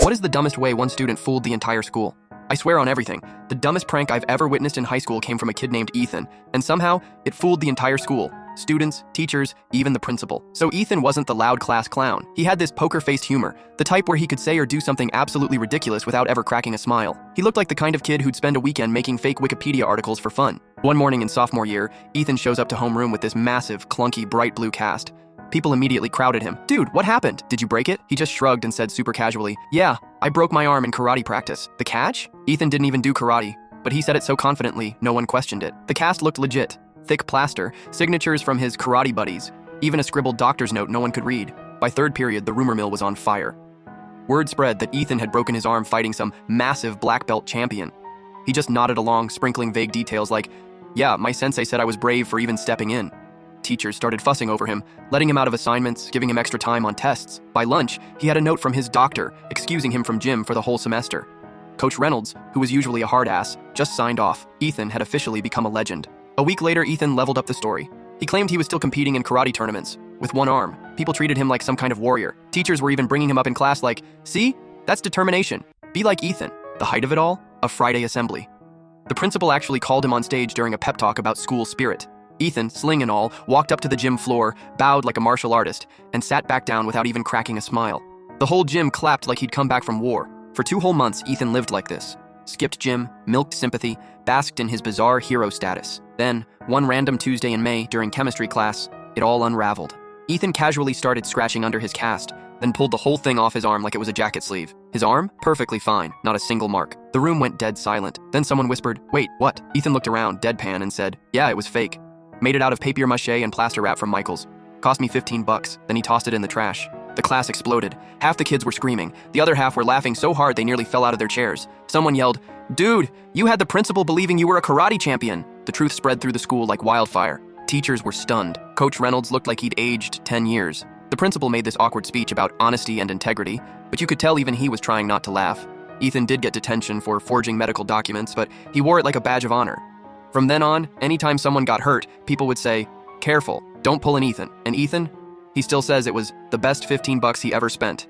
What is the dumbest way one student fooled the entire school? I swear on everything, the dumbest prank I've ever witnessed in high school came from a kid named Ethan, and somehow it fooled the entire school. Students, teachers, even the principal. So Ethan wasn't the loud class clown. He had this poker-faced humor, the type where he could say or do something absolutely ridiculous without ever cracking a smile. He looked like the kind of kid who'd spend a weekend making fake Wikipedia articles for fun. One morning in sophomore year, Ethan shows up to homeroom with this massive, clunky, bright blue cast. People immediately crowded him. "Dude, what happened? Did you break it?" He just shrugged and said super casually, "Yeah, I broke my arm in karate practice." The catch? Ethan didn't even do karate, but he said it so confidently, no one questioned it. The cast looked legit. Thick plaster, signatures from his karate buddies, even a scribbled doctor's note no one could read. By third period, the rumor mill was on fire. Word spread that Ethan had broken his arm fighting some massive black belt champion. He just nodded along, sprinkling vague details like, "Yeah, my sensei said I was brave for even stepping in." Teachers started fussing over him, letting him out of assignments, giving him extra time on tests. By lunch, he had a note from his doctor, excusing him from gym for the whole semester. Coach Reynolds, who was usually a hard ass, just signed off. Ethan had officially become a legend. A week later, Ethan leveled up the story. He claimed he was still competing in karate tournaments, with one arm. People treated him like some kind of warrior. Teachers were even bringing him up in class like, "See? That's determination. Be like Ethan." The height of it all? A Friday assembly. The principal actually called him on stage during a pep talk about school spirit. Ethan, sling and all, walked up to the gym floor, bowed like a martial artist, and sat back down without even cracking a smile. The whole gym clapped like he'd come back from war. For 2 whole months, Ethan lived like this. Skipped gym, milked sympathy, basked in his bizarre hero status. Then, one random Tuesday in May, during chemistry class, it all unraveled. Ethan casually started scratching under his cast, then pulled the whole thing off his arm like it was a jacket sleeve. His arm? Perfectly fine, not a single mark. The room went dead silent. Then someone whispered, "Wait, what?" Ethan looked around, deadpan, and said, "Yeah, it was fake. Made it out of papier-mâché and plaster wrap from Michael's. Cost me $15, then he tossed it in the trash." The class exploded. Half the kids were screaming. The other half were laughing so hard they nearly fell out of their chairs. Someone yelled, "Dude, you had the principal believing you were a karate champion." The truth spread through the school like wildfire. Teachers were stunned. Coach Reynolds looked like he'd aged 10 years. The principal made this awkward speech about honesty and integrity, but you could tell even he was trying not to laugh. Ethan did get detention for forging medical documents, but he wore it like a badge of honor. From then on, anytime someone got hurt, people would say, "Careful, don't pull an Ethan." And Ethan? He still says it was the best $15 he ever spent.